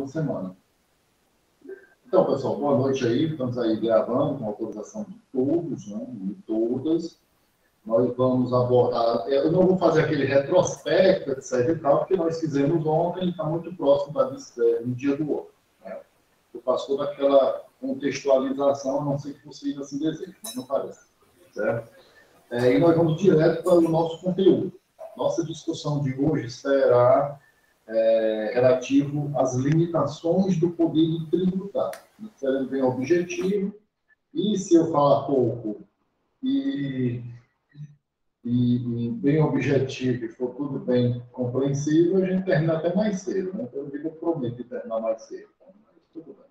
próxima semana. Então, pessoal, boa noite aí. Estamos aí gravando com autorização de todos, né, e todas. Nós vamos abordar... Eu não vou fazer aquele retrospecto, etc. e tal, porque nós fizemos ontem e está muito próximo do dia do outro. Né? Eu faço toda aquela contextualização, a não ser que vocês assim desejem, mas não parece. Certo? E nós vamos direto para o nosso conteúdo. Nossa discussão de hoje será relativo às limitações do poder tributário. Será bem objetivo, e se eu falar pouco e bem objetivo e for tudo bem compreensível, a gente termina até mais cedo. Né? Então, eu prometo terminar mais cedo. Mas tudo bem.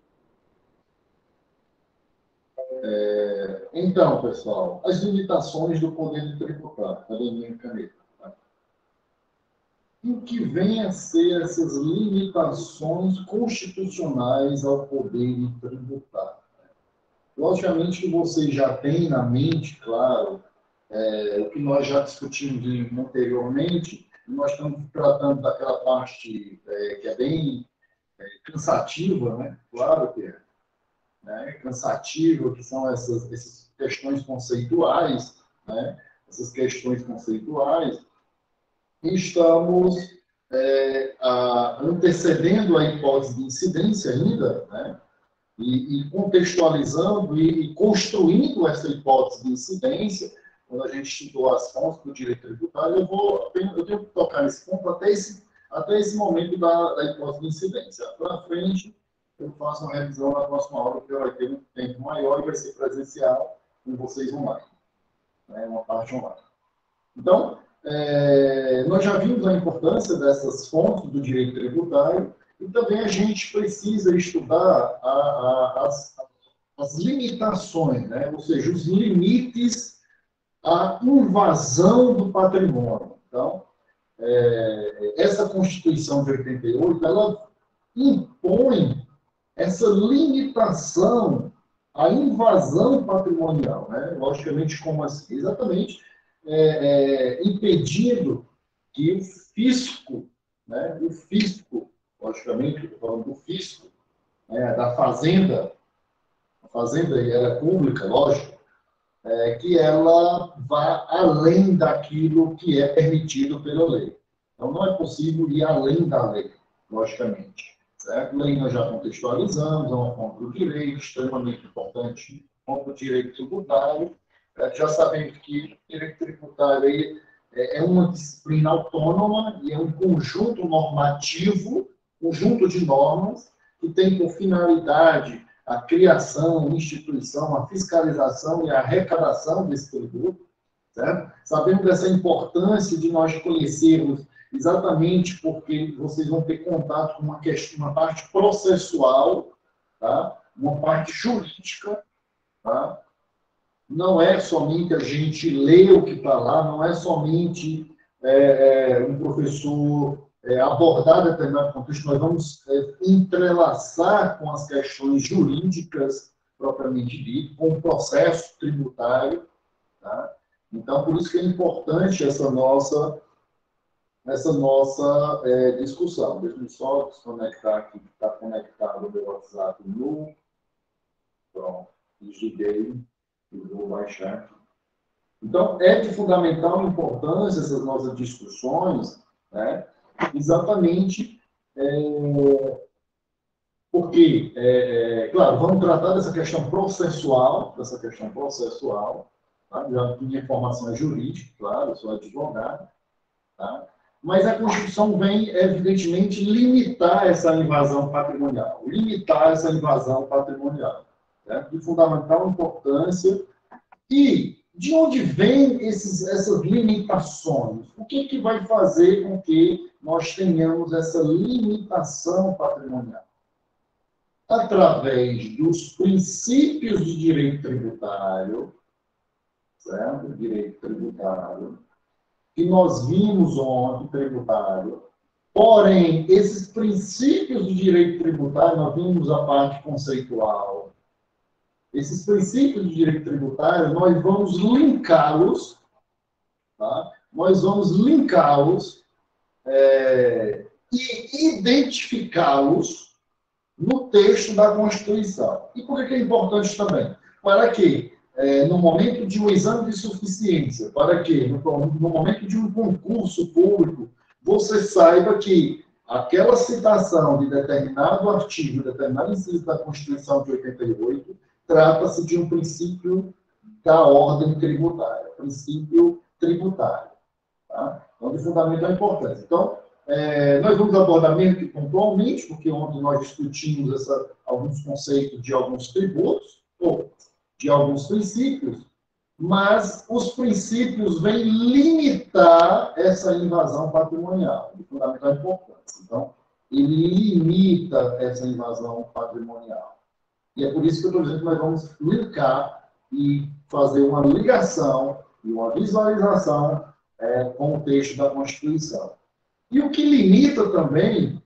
Então, pessoal, as limitações do poder tributário. Cadê a minha caneta? E o que vem a ser essas limitações constitucionais ao poder tributário? Logicamente que vocês já têm na mente, claro, o que nós já discutimos anteriormente, nós estamos tratando daquela parte que é bem cansativa, né? Claro que é. Né? Cansativa, que são essas questões conceituais, né? Essas questões conceituais. Estamos antecedendo a hipótese de incidência ainda, né? E contextualizando e construindo essa hipótese de incidência. Quando a gente estudou as fontes do direito tributário, eu tenho que tocar nesse ponto até esse momento da hipótese de incidência. Para frente, eu faço uma revisão na próxima aula, porque vai ter um tempo maior e vai ser presencial com vocês online. Né? Uma parte online. Então, nós já vimos a importância dessas fontes do direito tributário e também a gente precisa estudar as limitações, né? Ou seja, os limites à invasão do patrimônio. Então, essa Constituição de 88, ela impõe essa limitação à invasão patrimonial, né? Logicamente, como assim? Exatamente impedindo que o fisco, né? O fisco, logicamente, estou falando do fisco, né? Da fazenda, a fazenda era pública, lógico, que ela vá além daquilo que é permitido pela lei. Então, não é possível ir além da lei, logicamente. Certo? Lei nós já contextualizamos, é uma fonte do direito, extremamente importante, fonte do direito tributário. Já sabemos que o direito tributário é uma disciplina autônoma e é um conjunto normativo, conjunto de normas, que tem por finalidade a criação, a instituição, a fiscalização e a arrecadação desse tributo. Certo? Sabemos dessa importância de nós conhecermos exatamente porque vocês vão ter contato com uma parte processual, tá? Uma parte jurídica. Tá? Não é somente a gente ler o que está lá, não é somente um professor abordar determinado contexto, nós vamos entrelaçar com as questões jurídicas propriamente dito, com o processo tributário. Tá? Então, por isso que é importante essa nossa discussão. Deixa eu só desconectar aqui, que está conectado o meu WhatsApp no... Pronto, desliguei e vou baixar aqui. Então, é de fundamental importância essas nossas discussões, né? Exatamente porque, claro, vamos tratar dessa questão processual, tá? Já minha formação é jurídica, claro, eu sou advogado, tá? Mas a Constituição vem, evidentemente, limitar essa invasão patrimonial, né? De fundamental importância. E de onde vêm essas limitações? O que vai fazer com que nós tenhamos essa limitação patrimonial? Através dos princípios de direito tributário, certo? Direito tributário, que nós vimos ontem, tributário. Porém, esses princípios de direito tributário, nós vimos a parte conceitual. Esses princípios de direito tributário, nós vamos linká-los, tá? Nós vamos linká-los e identificá-los no texto da Constituição. E por que é importante também? Para que, no momento de um exame de suficiência, para que, no momento de um concurso público, você saiba que aquela citação de determinado artigo, determinado inciso da Constituição de 88, trata-se de um princípio da ordem tributária, princípio tributário. Tá? Então, de fundamental importância. Então, nós vamos abordar mesmo que pontualmente, porque ontem nós discutimos alguns conceitos de alguns tributos, ou de alguns princípios, mas os princípios vêm limitar essa invasão patrimonial, de fundamental importância. Então, ele limita essa invasão patrimonial. E é por isso que eu estou dizendo que nós vamos linkar e fazer uma ligação e uma visualização com o texto da Constituição. E o que limita também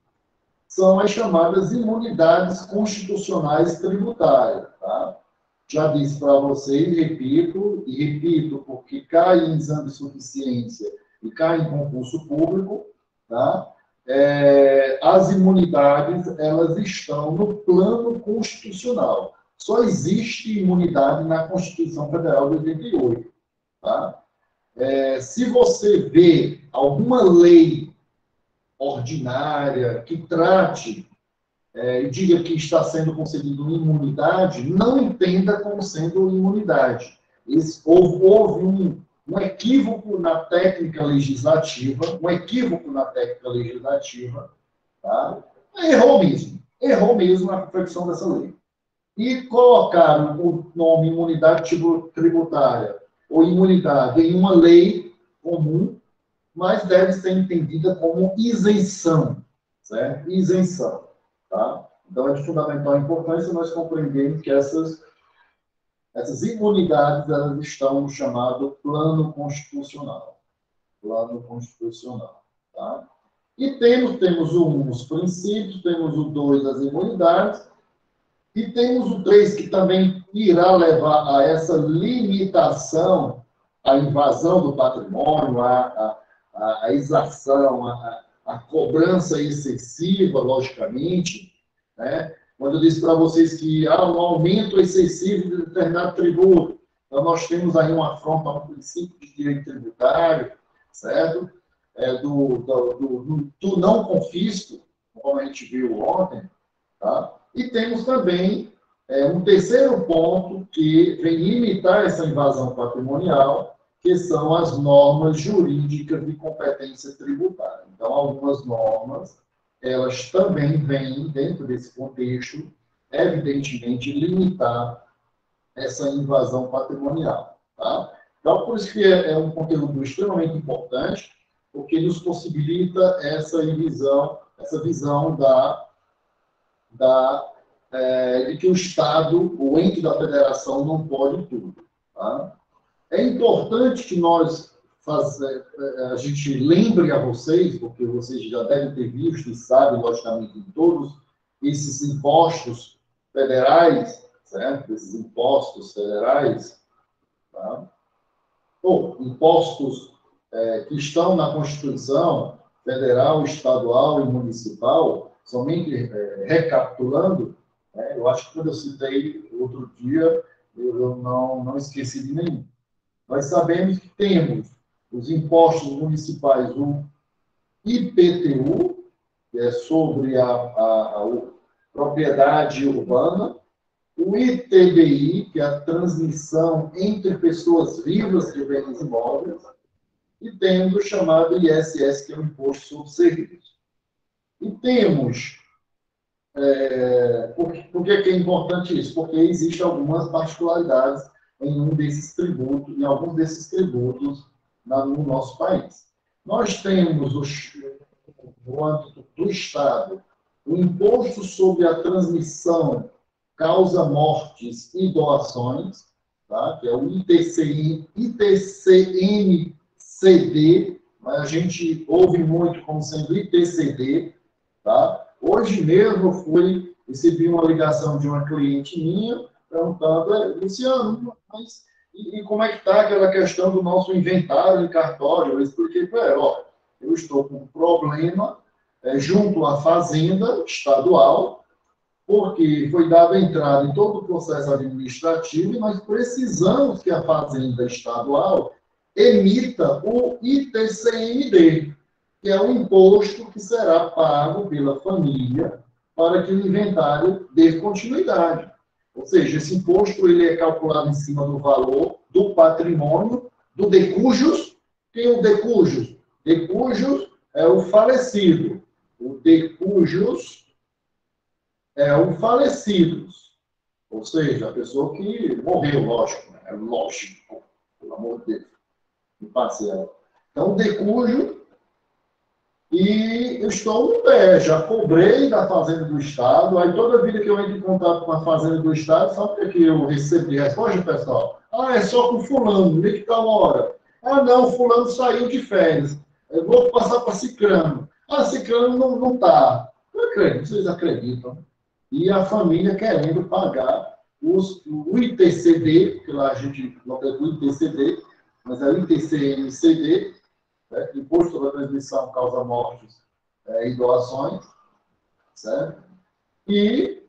são as chamadas imunidades constitucionais tributárias. Tá? Já disse para vocês, e repito, porque cai em exame de suficiência e cai em concurso público, tá? As imunidades, elas estão no plano constitucional. Só existe imunidade na Constituição Federal de 88. Tá? Se você vê alguma lei ordinária que trate e diga que está sendo concedida uma imunidade, não entenda como sendo imunidade. Houve um equívoco na técnica legislativa, tá? Errou mesmo na confecção dessa lei. E colocaram o nome imunidade tributária ou imunidade em uma lei comum, mas deve ser entendida como isenção, certo? Isenção, tá? Então, é de fundamental importância nós compreendermos que essas imunidades, elas estão no chamado plano constitucional. Plano constitucional, tá? E temos o 1, os princípios, temos o 2, as imunidades, e temos o 3, que também irá levar a essa limitação, a invasão do patrimônio, a exação, a cobrança excessiva, logicamente, né? Quando eu disse para vocês que há um aumento excessivo de determinado tributo, então nós temos aí uma afronta ao princípio de direito tributário, certo? Do não confisco, como a gente viu ontem, tá? E temos também um terceiro ponto que vem limitar essa invasão patrimonial, que são as normas jurídicas de competência tributária. Então, algumas normas, elas também vêm, dentro desse contexto, evidentemente, limitar essa invasão patrimonial. Tá? Então, por isso que é um conteúdo extremamente importante, porque nos possibilita essa visão de que o Estado, o ente da federação, não pode tudo. Tá? É importante que a gente lembre a vocês, porque vocês já devem ter visto e sabem, logicamente, de todos esses impostos federais, certo? Esses impostos federais, tá? Ou impostos que estão na Constituição Federal, Estadual e Municipal, somente recapitulando, eu acho que quando eu citei outro dia, eu não esqueci de nenhum. Nós sabemos que temos os impostos municipais, o IPTU, que é sobre a propriedade urbana, o ITBI, que é a transmissão entre pessoas vivas de bens imóveis, e temos o chamado ISS, que é o Imposto sobre Serviços. E temos... por que é importante isso? Porque existem algumas particularidades em alguns desses tributos no nosso país. Nós temos, no âmbito do Estado, o Imposto sobre a Transmissão, Causa Mortes e Doações, tá? Que é o ITCMCD, mas a gente ouve muito como sendo ITCD, tá? Hoje mesmo recebi uma ligação de uma cliente minha, perguntando, Luciano, mas e como é que está aquela questão do nosso inventário em cartório? Eu expliquei para ela, olha, eu estou com um problema junto à Fazenda Estadual, porque foi dada entrada em todo o processo administrativo e nós precisamos que a Fazenda Estadual emita o ITCMD, que é o imposto que será pago pela família para que o inventário dê continuidade. Ou seja, esse imposto ele é calculado em cima do valor do patrimônio do decujus. Quem é o decujus? Decujus é o falecido. O decujus é o falecidos. Ou seja, a pessoa que morreu, lógico. Né? É lógico, pelo amor de Deus. Parcela. Então, decujo, e eu estou no pé, já cobrei da Fazenda do Estado, aí toda vida que eu entro em contato com a Fazenda do Estado, sabe o que eu recebo de resposta, pessoal? Ah, é só com fulano, nem que tal hora. Ah, não, fulano saiu de férias. Eu vou passar para Cicrano. Ah, Cicrano não está. Eu acredito, vocês acreditam. E a família querendo pagar o ITCD, porque lá a gente coloca o ITCD, mas é o ITCMCD, né, Imposto sobre a Transmissão Causa Mortes e Doações, certo? E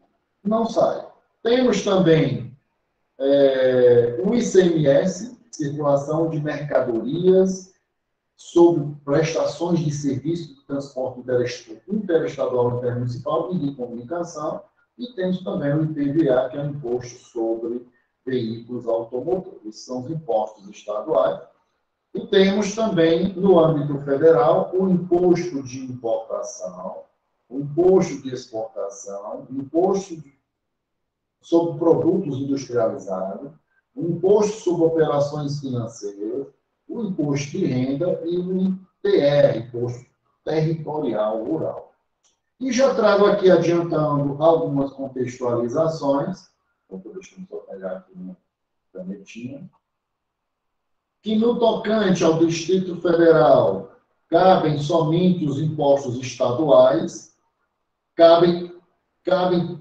não sai. Temos também o ICMS, Circulação de Mercadorias, sobre prestações de serviço de transporte interestadual, intermunicipal e de comunicação, e temos também o IPVA, que é o Imposto sobre Veículos Automotores. São os impostos estaduais. E temos também, no âmbito federal, o imposto de importação, o imposto de exportação, o imposto sobre produtos industrializados, o imposto sobre operações financeiras, o imposto de renda e o ITR, Imposto Territorial Rural. E já trago aqui adiantando algumas contextualizações, deixa eu só pegar aqui uma canetinha, que no tocante ao Distrito Federal cabem somente os impostos estaduais, cabem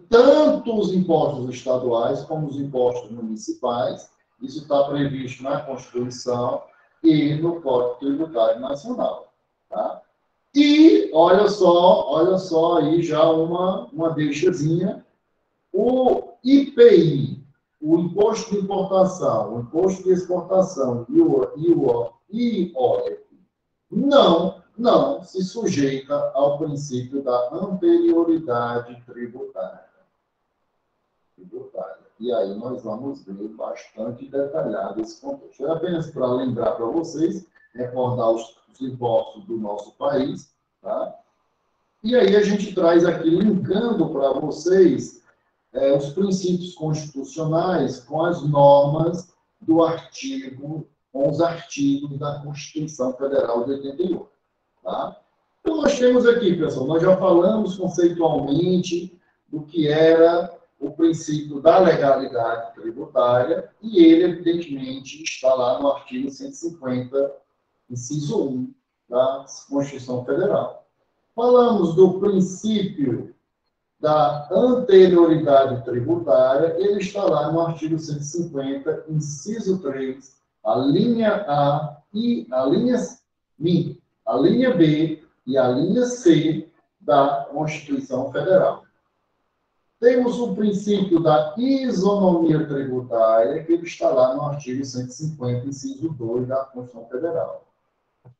tanto os impostos estaduais como os impostos municipais, isso está previsto na Constituição e no Código Tributário Nacional. Tá? E, olha só aí já uma deixazinha, o IPI, o Imposto de Importação, o Imposto de Exportação e o IOF não se sujeita ao princípio da anterioridade tributária. E aí nós vamos ver bastante detalhado esse contexto. É apenas para lembrar para vocês, recordar os impostos do nosso país, tá? E aí a gente traz aqui, linkando para vocês, os princípios constitucionais com as normas do artigo, com os artigos da Constituição Federal de 88. Tá? Então, nós temos aqui, pessoal, nós já falamos conceitualmente do que era o princípio da legalidade tributária, e ele, evidentemente, está lá no artigo 150, inciso 1 da Constituição Federal. Falamos do princípio da anterioridade tributária, ele está lá no artigo 150, inciso 3, a linha A e a linha B e a linha C da Constituição Federal. Temos o princípio da isonomia tributária, que ele está lá no artigo 150, inciso 2 da Constituição Federal.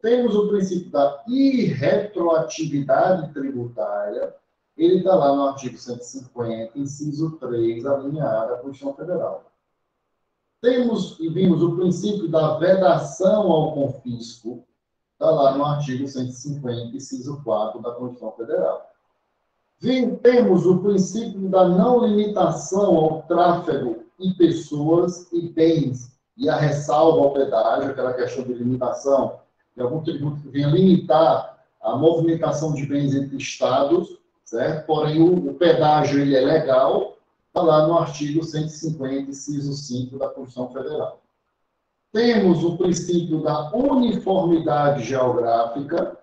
Temos o princípio da irretroatividade tributária, ele está lá no artigo 150, inciso 3, a linha A da Constituição Federal. Temos e vimos o princípio da vedação ao confisco, está lá no artigo 150, inciso 4 da Constituição Federal. Temos o princípio da não limitação ao tráfego de pessoas e bens, e a ressalva ao pedágio, aquela questão de limitação, de algum tributo que venha limitar a movimentação de bens entre estados, certo? Porém, o pedágio ele é legal, está lá no artigo 150, inciso 5 da Constituição Federal. Temos o princípio da uniformidade geográfica,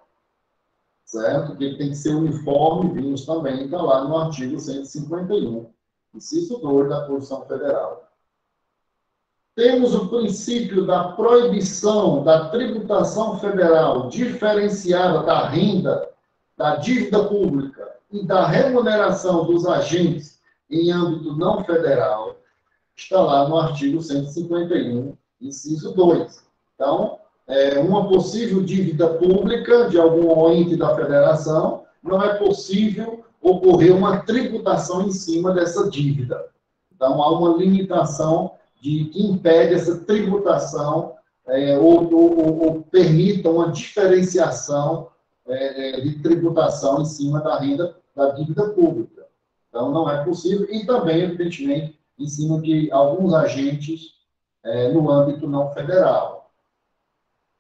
certo? Que ele tem que ser uniforme, vimos também, está lá no artigo 151, inciso 2 da Constituição Federal. Temos o princípio da proibição da tributação federal diferenciada da renda, da dívida pública e da remuneração dos agentes em âmbito não federal, está lá no artigo 151, inciso 2. Então, uma possível dívida pública de algum ente da federação, não é possível ocorrer uma tributação em cima dessa dívida. Então, há uma limitação que impede essa tributação ou permita uma diferenciação de tributação em cima da renda da dívida pública. Então, não é possível, e também, evidentemente, em cima de alguns agentes no âmbito não federal.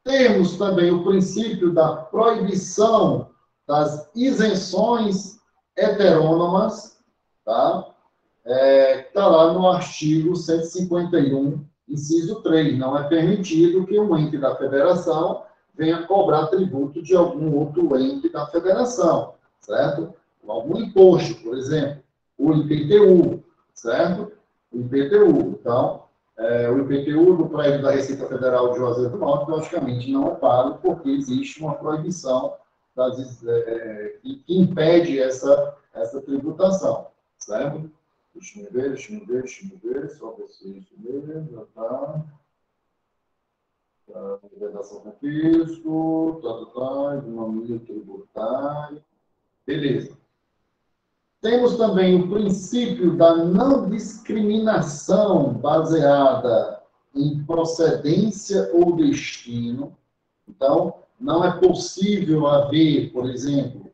Temos também o princípio da proibição das isenções heterônomas, tá? Está lá no artigo 151, inciso 3. Não é permitido que um ente da federação venha cobrar tributo de algum outro ente da federação, certo? Algum imposto, por exemplo, o IPTU, certo? O IPTU. Então, o IPTU do prédio da Receita Federal de Juazeiro do Norte, logicamente, não é pago, porque existe uma proibição que impede essa tributação, certo? Deixa eu ver, só ver se é isso mesmo, já está. Redação com fisco, economia tributária. Beleza. Temos também o princípio da não discriminação baseada em procedência ou destino. Então, não é possível haver, por exemplo,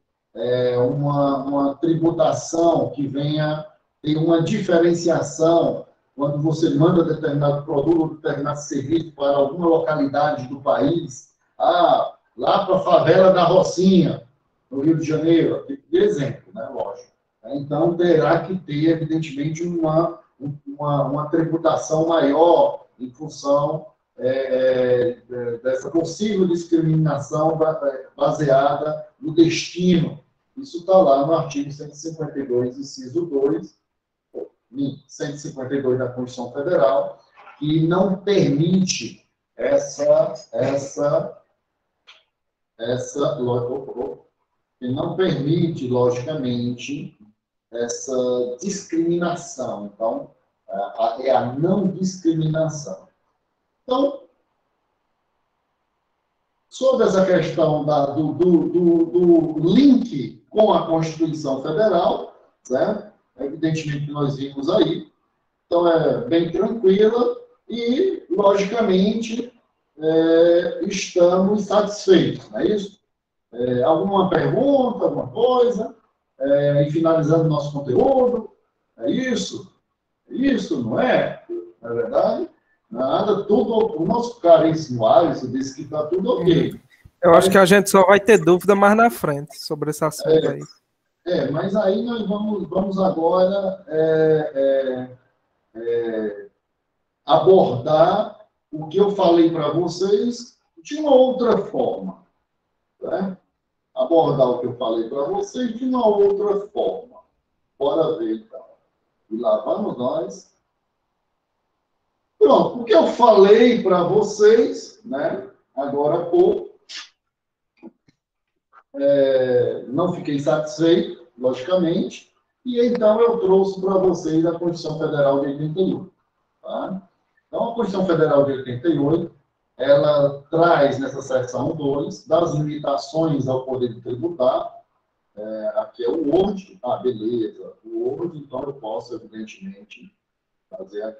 uma tributação que venha ter uma diferenciação quando você manda determinado produto ou determinado serviço para alguma localidade do país, lá para a favela da Rocinha, no Rio de Janeiro, de exemplo, né, lógico. Então, terá que ter, evidentemente, uma tributação maior em função dessa possível discriminação baseada no destino. Isso está lá no artigo 152, inciso 2, 152 da Constituição Federal, que não permite que não permite, logicamente, essa discriminação. Então, é a não discriminação. Então, sobre essa questão do link com a Constituição Federal, certo? Evidentemente que nós vimos aí. Então, é bem tranquila e, logicamente, estamos satisfeitos, não é isso? Alguma pergunta, alguma coisa? E finalizando nosso conteúdo? É isso? É isso, não é? Não é verdade? Nada, tudo. O nosso caríssimo Alisson disse que está tudo ok. Eu acho que a gente só vai ter dúvida mais na frente sobre esse assunto aí. Mas aí nós vamos agora abordar o que eu falei para vocês de uma outra forma. Né? Abordar o que eu falei para vocês de uma outra forma. Bora ver, então. E lá vamos nós. Pronto, o que eu falei para vocês, né, agora há pouco, não fiquei satisfeito, logicamente, e então eu trouxe para vocês a Constituição Federal de 88. Tá? Então, a Constituição Federal de 88, ela traz nessa seção 2 das limitações ao poder de tributar. Aqui é o Word. Beleza. O Word, então eu posso, evidentemente, fazer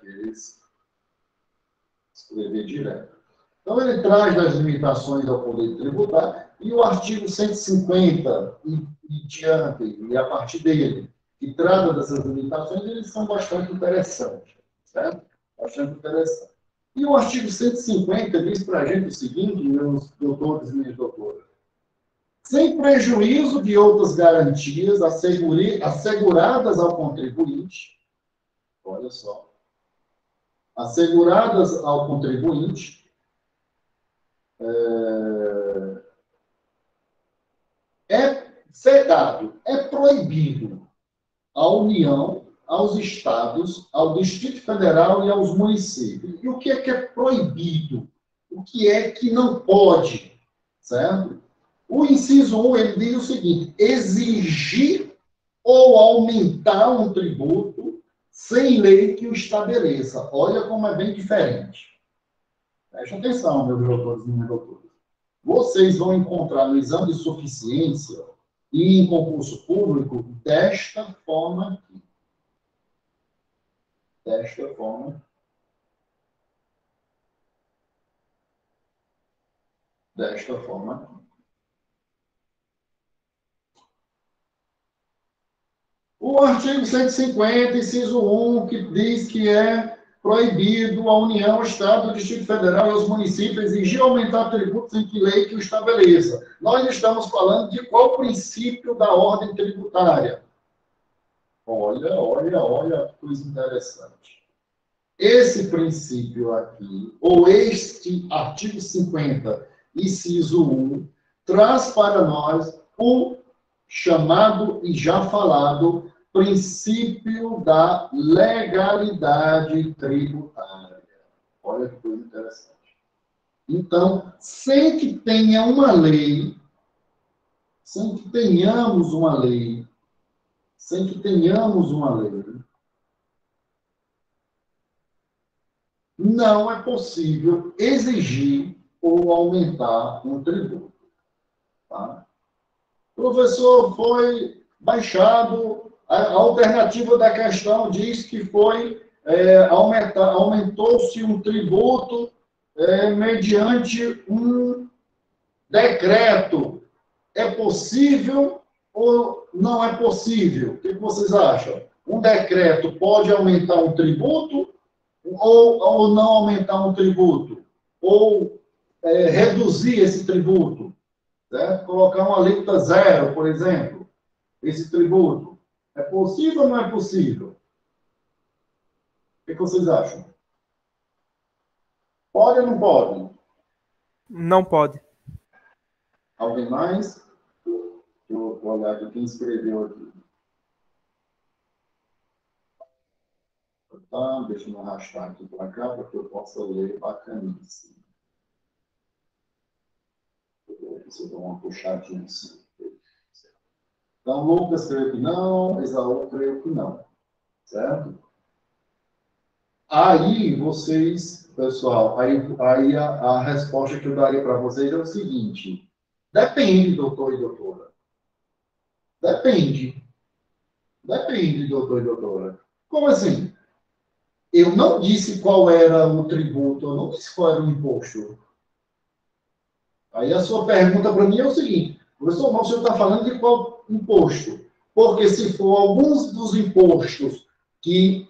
escrever direto. Então, ele traz das limitações ao poder de tributar, e o artigo 150 e diante, e a partir dele, que trata dessas limitações, eles são bastante interessantes, certo? Bastante interessantes. E o artigo 150 diz para a gente o seguinte, meus doutores e minhas doutoras: sem prejuízo de outras garantias asseguradas ao contribuinte, olha só, asseguradas ao contribuinte, é vedado, é proibido à União, aos estados, ao Distrito Federal e aos municípios. E o que é proibido? O que é que não pode? Certo? O inciso 1, ele diz o seguinte: exigir ou aumentar um tributo sem lei que o estabeleça. Olha como é bem diferente. Preste atenção, meus doutores e minhas doutoras. Vocês vão encontrar no exame de suficiência e em concurso público desta forma aqui. Desta forma. Desta forma aqui. O artigo 150, inciso 1, que diz que é proibido a União, o Estado, o Distrito Federal e os municípios exigir aumentar tributos em que lei que o estabeleça. Nós estamos falando de qual princípio da ordem tributária? Olha, que coisa interessante. Esse princípio aqui, ou este artigo 50, inciso 1, traz para nós o chamado e já falado princípio da legalidade tributária. Olha que coisa interessante. Então, sem que tenha uma lei, sem que tenhamos uma lei, não é possível exigir ou aumentar um tributo. Tá? Professor, foi baixado, a alternativa da questão diz que foi aumentou-se um tributo mediante um decreto. É possível ou não é possível? O que vocês acham? Um decreto pode aumentar um tributo ou não aumentar um tributo? Ou reduzir esse tributo? Certo? Colocar uma alíquota zero, por exemplo, esse tributo. É possível ou não é possível? O que vocês acham? Pode ou não pode? Não pode. Alguém mais? Deixa eu olhar aqui quem escreveu aqui. Tá, deixa eu me arrastar aqui para cá para que eu possa ler bacaníssimo. Se eu dou uma puxadinha assim. Então, Lucas creio que não, Esaú creio que não. Certo? Aí, vocês, pessoal, aí a resposta que eu daria para vocês é o seguinte. Depende, doutor e doutora. Depende. Depende, doutor e doutora. Como assim? Eu não disse qual era o tributo, eu não disse qual era o imposto. Aí a sua pergunta para mim é o seguinte, professor, mas o senhor está falando de qual imposto? Porque se for alguns dos impostos que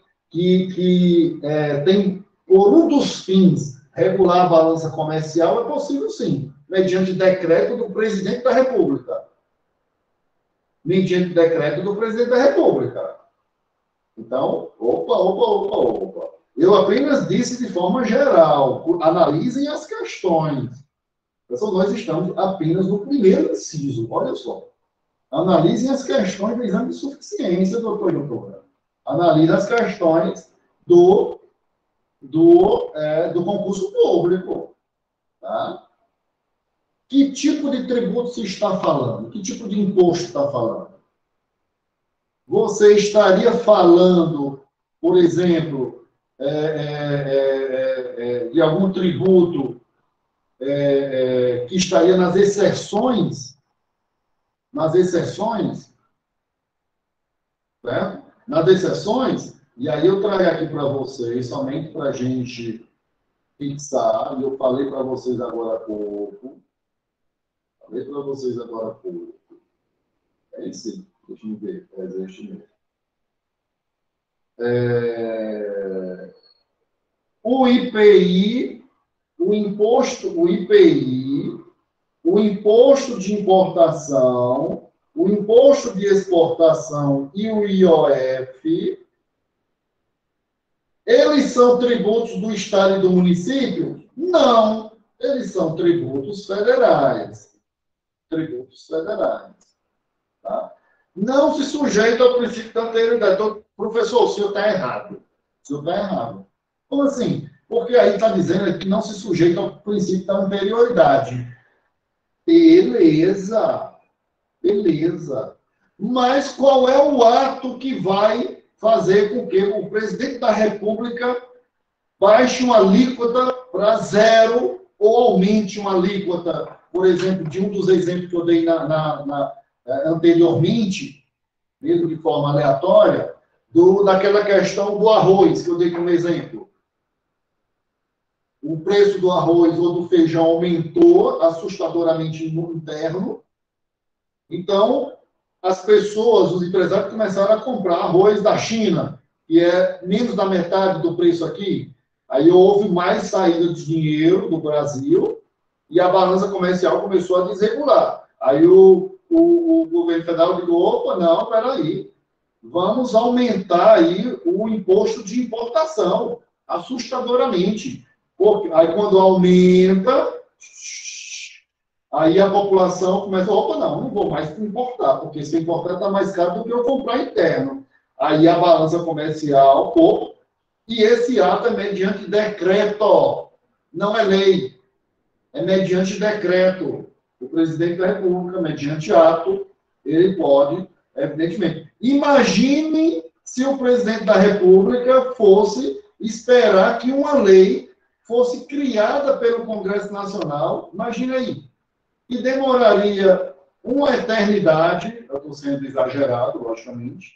tem, por um dos fins, regular a balança comercial, é possível sim, mediante decreto do presidente da República. Mediante decreto do presidente da República. Então, opa. Eu apenas disse de forma geral, analisem as questões. Pessoal, nós estamos apenas no primeiro inciso, olha só. Analisem as questões do exame de suficiência, doutor e doutora. Analise as questões do concurso público. Tá? Que tipo de tributo se está falando? Que tipo de imposto está falando? Você estaria falando, por exemplo, de algum tributo que estaria nas exceções, certo? Nas exceções, e aí eu trago aqui para vocês, somente para a gente fixar, e eu falei para vocês agora há pouco, é esse, deixa eu ver, é este mesmo. O IPI, o IPI, o imposto de importação, o imposto de exportação e o IOF, eles são tributos do Estado e do município? Não, eles são tributos federais. Tributos federais. Tá? Não se sujeita ao princípio da anterioridade. Então, professor, o senhor está errado. O senhor está errado. Como assim? Porque aí está dizendo que não se sujeita ao princípio da anterioridade. Beleza. Mas qual é o ato que vai fazer com que o presidente da República baixe uma alíquota para zero ou aumente uma alíquota, por exemplo, de um dos exemplos que eu dei anteriormente, mesmo de forma aleatória, daquela questão do arroz, que eu dei como exemplo. O preço do arroz ou do feijão aumentou assustadoramente no interno. Então, as pessoas, os empresários, começaram a comprar arroz da China, que é menos da metade do preço aqui. Aí houve mais saída de dinheiro do Brasil e a balança comercial começou a desregular. Aí o governo federal disse, opa, não, peraí, vamos aumentar aí o imposto de importação, assustadoramente. Porque aí quando aumenta, aí a população começa, opa, não vou mais importar, porque se importar está mais caro do que eu comprar interno. Aí a balança comercial, opa, e esse ato é mediante decreto, não é lei, é mediante decreto. O presidente da República, mediante ato, ele pode, evidentemente. Imagine se o presidente da República fosse esperar que uma lei fosse criada pelo Congresso Nacional, imagine aí, que demoraria uma eternidade, eu estou sendo exagerado, logicamente,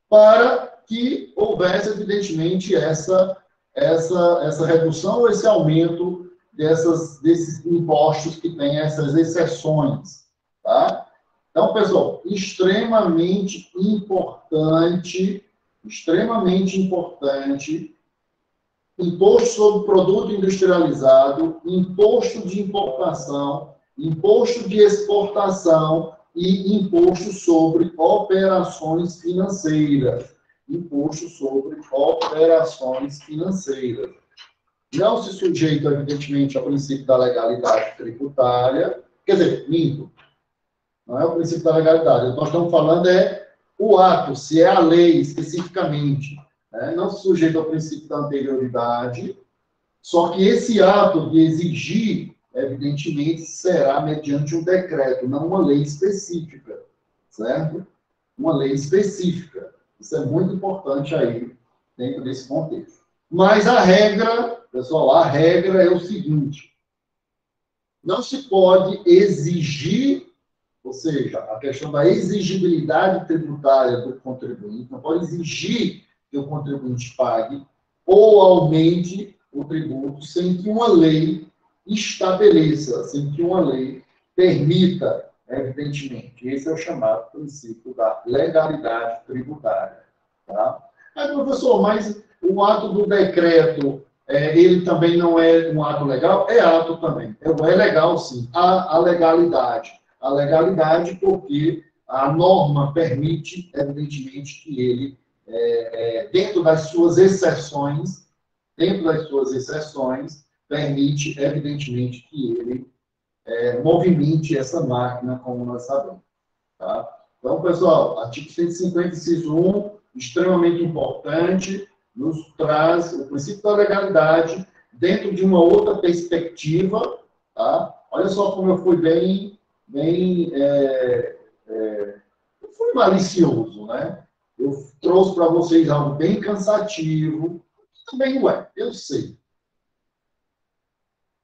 para que houvesse, evidentemente, essa redução ou esse aumento desses impostos que têm essas exceções. Tá? Então, pessoal, extremamente importante, imposto sobre produto industrializado, imposto de importação, imposto de exportação e imposto sobre operações financeiras. Imposto sobre operações financeiras. Não se sujeita, evidentemente, ao princípio da legalidade tributária. Quer dizer, minto. Não é o princípio da legalidade. Nós estamos falando o ato, se é a lei especificamente. Né? Não se sujeita ao princípio da anterioridade. Só que esse ato de exigir, evidentemente, será mediante um decreto, não uma lei específica, certo? Uma lei específica. Isso é muito importante aí, dentro desse contexto. Mas a regra, pessoal, a regra é o seguinte, não se pode exigir, ou seja, a questão da exigibilidade tributária do contribuinte, não pode exigir que o contribuinte pague ou aumente o tributo sem que uma lei estabeleça, sem que uma lei permita, evidentemente. Esse é o chamado princípio da legalidade tributária. Tá? Mas, professor, mas o ato do decreto, ele também não é um ato legal? É ato também. É legal, sim. Há a legalidade. A legalidade porque a norma permite, evidentemente, que ele, dentro das suas exceções, permite, evidentemente, que ele movimente essa máquina, como nós sabemos. Tá? Então, pessoal, artigo 150, inciso 1, extremamente importante, nos traz o princípio da legalidade dentro de uma outra perspectiva. Tá? Olha só como eu fui eu fui malicioso, né? Eu trouxe para vocês algo bem cansativo, também eu sei.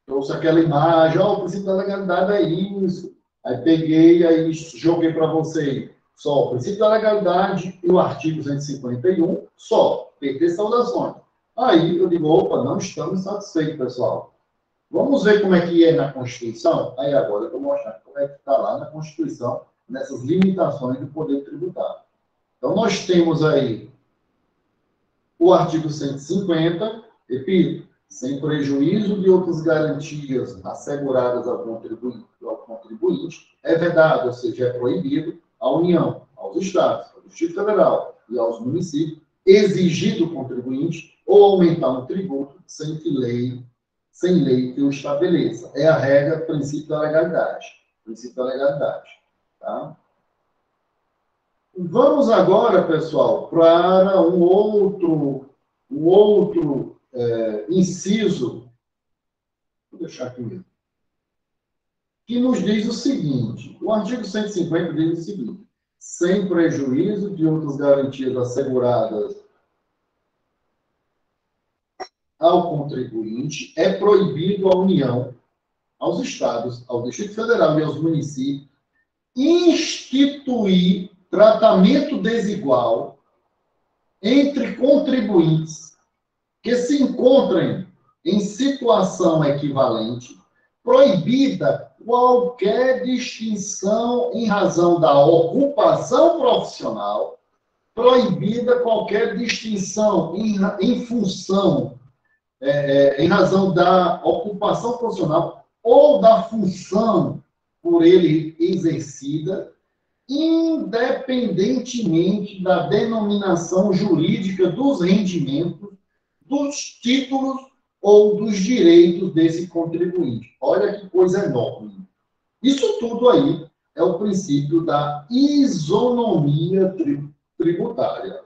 Trouxe aquela imagem, o princípio da legalidade é isso. Aí peguei, aí joguei para vocês só o princípio da legalidade e o artigo 151, só, PT saudações. Aí eu digo, opa, não estamos satisfeitos, pessoal. Vamos ver como é que é na Constituição? Aí agora eu vou mostrar como é que está lá na Constituição, nessas limitações do poder tributário. Então, nós temos aí o artigo 150, repito, sem prejuízo de outras garantias asseguradas ao contribuinte, é vedado, ou seja, é proibido à União, aos Estados, ao Distrito Federal e aos municípios, exigir do contribuinte ou aumentar um tributo sem lei que o estabeleça. É a regra, princípio da legalidade. Princípio da legalidade. Tá? Vamos agora, pessoal, para um outro inciso, vou deixar aqui mesmo, que nos diz o seguinte, o artigo 150 diz o seguinte, sem prejuízo de outras garantias asseguradas ao contribuinte, é proibido à União, aos Estados, ao Distrito Federal e aos municípios instituir tratamento desigual entre contribuintes que se encontrem em situação equivalente, proibida qualquer distinção em razão da ocupação profissional, proibida qualquer distinção em função, em razão da ocupação profissional ou da função por ele exercida, independentemente da denominação jurídica dos rendimentos, dos títulos ou dos direitos desse contribuinte. Olha que coisa enorme. Isso tudo aí é o princípio da isonomia tributária.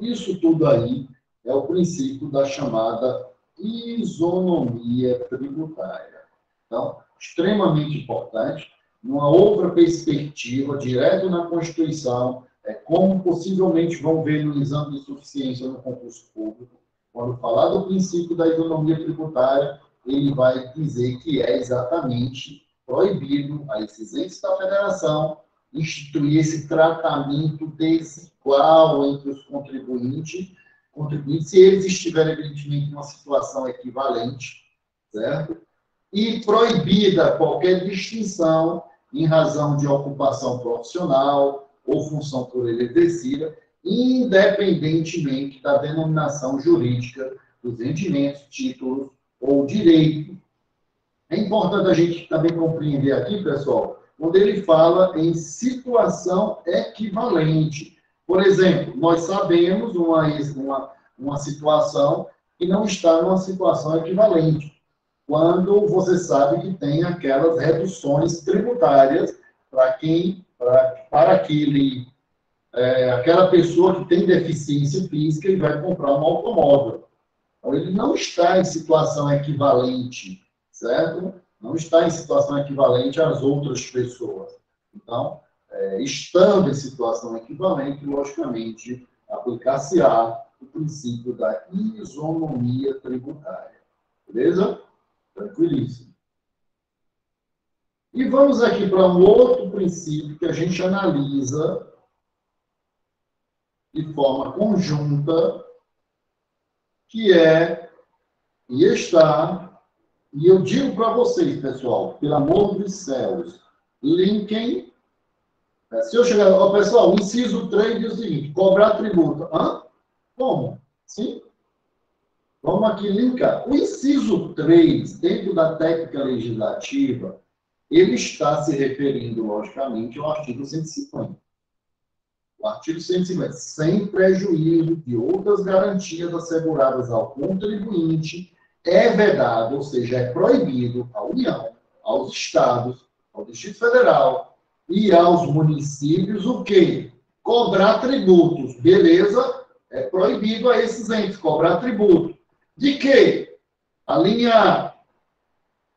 Isso tudo aí é o princípio da chamada isonomia tributária. Então, extremamente importante, numa outra perspectiva, direto na Constituição, como possivelmente vão ver no exame de suficiência no concurso público, quando falar do princípio da isonomia tributária, ele vai dizer que é exatamente proibido a esses entes da federação instituir esse tratamento desigual entre os contribuintes, se eles estiverem, evidentemente, em uma situação equivalente, certo? E proibida qualquer distinção em razão de ocupação profissional ou função por ele exercida, independentemente da denominação jurídica dos rendimentos, títulos ou direitos. É importante a gente também compreender aqui, pessoal, quando ele fala em situação equivalente. Por exemplo, nós sabemos uma situação que não está numa situação equivalente. Quando você sabe que tem aquelas reduções tributárias para aquela pessoa que tem deficiência física e vai comprar um automóvel. Então, ele não está em situação equivalente, certo? Não está em situação equivalente às outras pessoas. Então, estando em situação equivalente, logicamente, aplicar-se-á o princípio da isonomia tributária. Beleza? Tranquilíssimo. E vamos aqui para um outro princípio que a gente analisa de forma conjunta, que e eu digo para vocês, pessoal, pelo amor dos céus, linkem, se eu chegar, pessoal, o inciso 3 diz o seguinte, cobrar tributo. Hã? Como? Sim? Vamos aqui linkar. O inciso 3, dentro da técnica legislativa, ele está se referindo, logicamente, ao artigo 150. O artigo 150, sem prejuízo de outras garantias asseguradas ao contribuinte, é vedado, ou seja, é proibido à União, aos Estados, ao Distrito Federal e aos municípios o quê? Cobrar tributos. Beleza? É proibido a esses entes cobrar tributo. De quê? A linha A.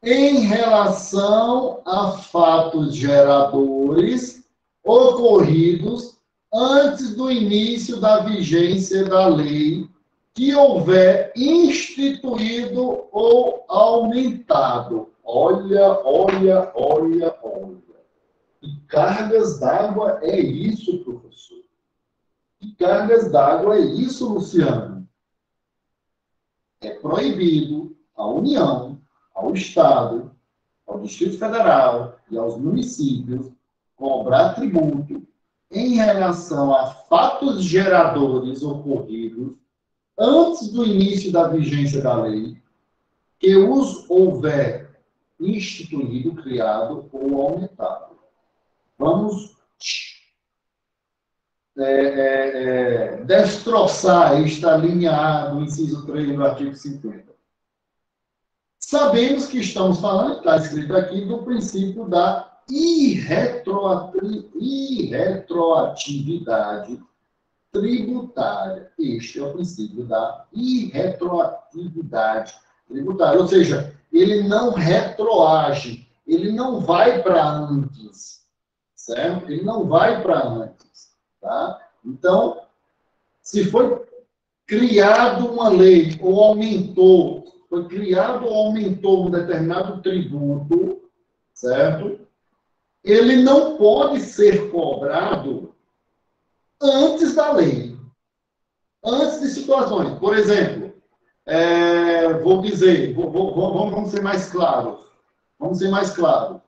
Em relação a fatos geradores ocorridos antes do início da vigência da lei que houver instituído ou aumentado. Olha. Que cargas d'água é isso, professor? Que cargas d'água é isso, Luciano? É proibido à União, ao Estado, ao Distrito Federal e aos municípios cobrar tributo em relação a fatos geradores ocorridos antes do início da vigência da lei, que os houver instituído, criado ou aumentado. Vamos destroçar esta linha A do inciso 3 do artigo 50. Sabemos que estamos falando, está escrito aqui, do princípio da irretroatividade tributária. Este é o princípio da irretroatividade tributária. Ou seja, ele não retroage, ele não vai para antes, certo? Ele não vai para antes, tá? Então, se foi criado uma lei ou aumentou, foi criado ou aumentou um determinado tributo, certo? Ele não pode ser cobrado antes da lei, antes de situações. Por exemplo, vou dizer, vamos ser mais claros. Vamos ser mais claros.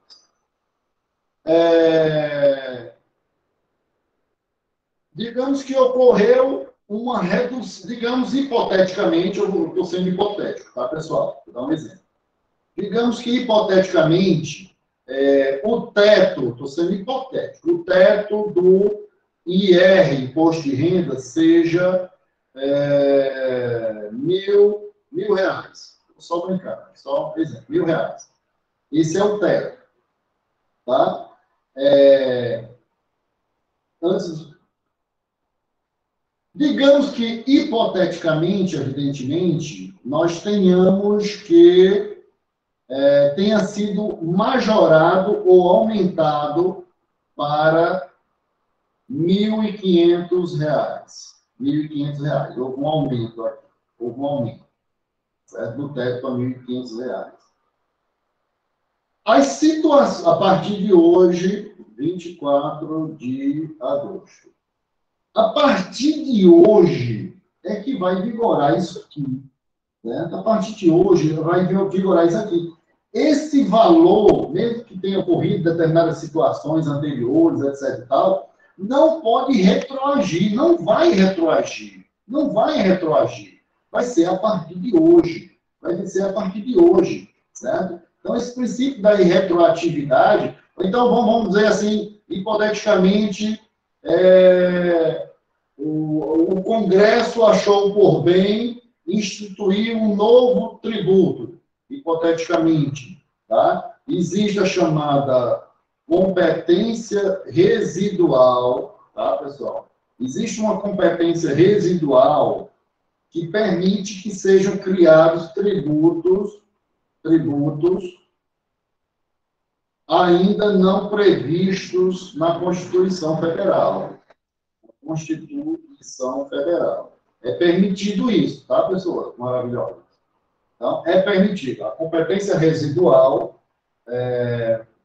Digamos que ocorreu uma redução, digamos hipoteticamente, eu estou sendo hipotético, tá, pessoal? Vou dar um exemplo. Digamos que hipoteticamente, o teto, estou sendo hipotético, o teto do IR, Imposto de Renda, seja mil reais. Vou só brincar, só um exemplo, R$ 1.000. Esse é o teto, tá? Antes, digamos que, hipoteticamente, evidentemente, nós tenhamos que tenha sido majorado ou aumentado para R$ 1.500. R$ 1.500. Houve um aumento aqui. Houve um aumento. Certo? Do teto para R$ 1.500. As situações, a partir de hoje, 24 de agosto. A partir de hoje é que vai vigorar isso aqui. Né? A partir de hoje vai vigorar isso aqui. Esse valor, mesmo que tenha ocorrido determinadas situações anteriores, etc. e tal, não pode retroagir, não vai retroagir. Não vai retroagir. Vai ser a partir de hoje. Vai ser a partir de hoje. Certo? Então, esse princípio da irretroatividade, então vamos dizer assim, hipoteticamente, o Congresso achou por bem instituir um novo tributo, hipoteticamente. Tá? Existe a chamada competência residual, tá, pessoal? Existe uma competência residual que permite que sejam criados tributos ainda não previstos na Constituição Federal. Constituição Federal. É permitido isso, tá, pessoal? Maravilhoso. Então, é permitido. A competência residual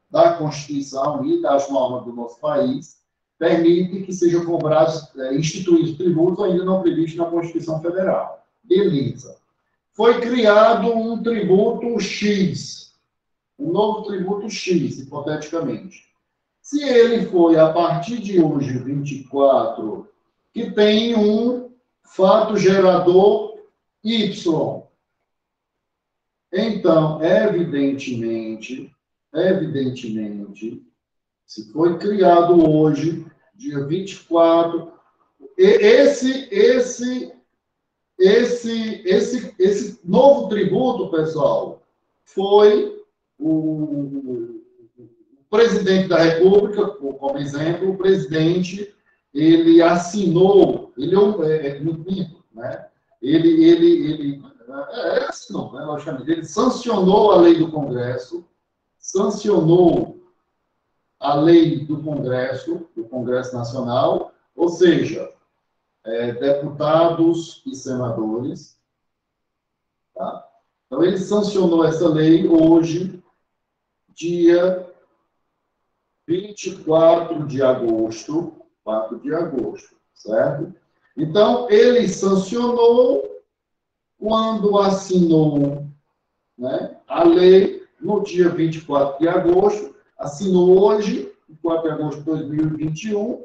da Constituição e das normas do nosso país permite que sejam cobrados, instituídos tributos ainda não previstos na Constituição Federal. Beleza. Foi criado um tributo X, um novo tributo X, hipoteticamente. Se ele foi, a partir de hoje, 24, que tem um fato gerador Y. Então, evidentemente, se foi criado hoje, dia 24, esse novo tributo, pessoal, foi o presidente da República, como exemplo, o presidente, ele assinou, ele né? Ele assinou, né, logicamente, ele sancionou a lei do Congresso, sancionou a lei do Congresso Nacional, ou seja, deputados e senadores, tá? Então, ele sancionou essa lei hoje, dia 24 de agosto, 4 de agosto, certo? Então, ele sancionou quando assinou, né, a lei no dia 24 de agosto, assinou hoje, 4 de agosto de 2021,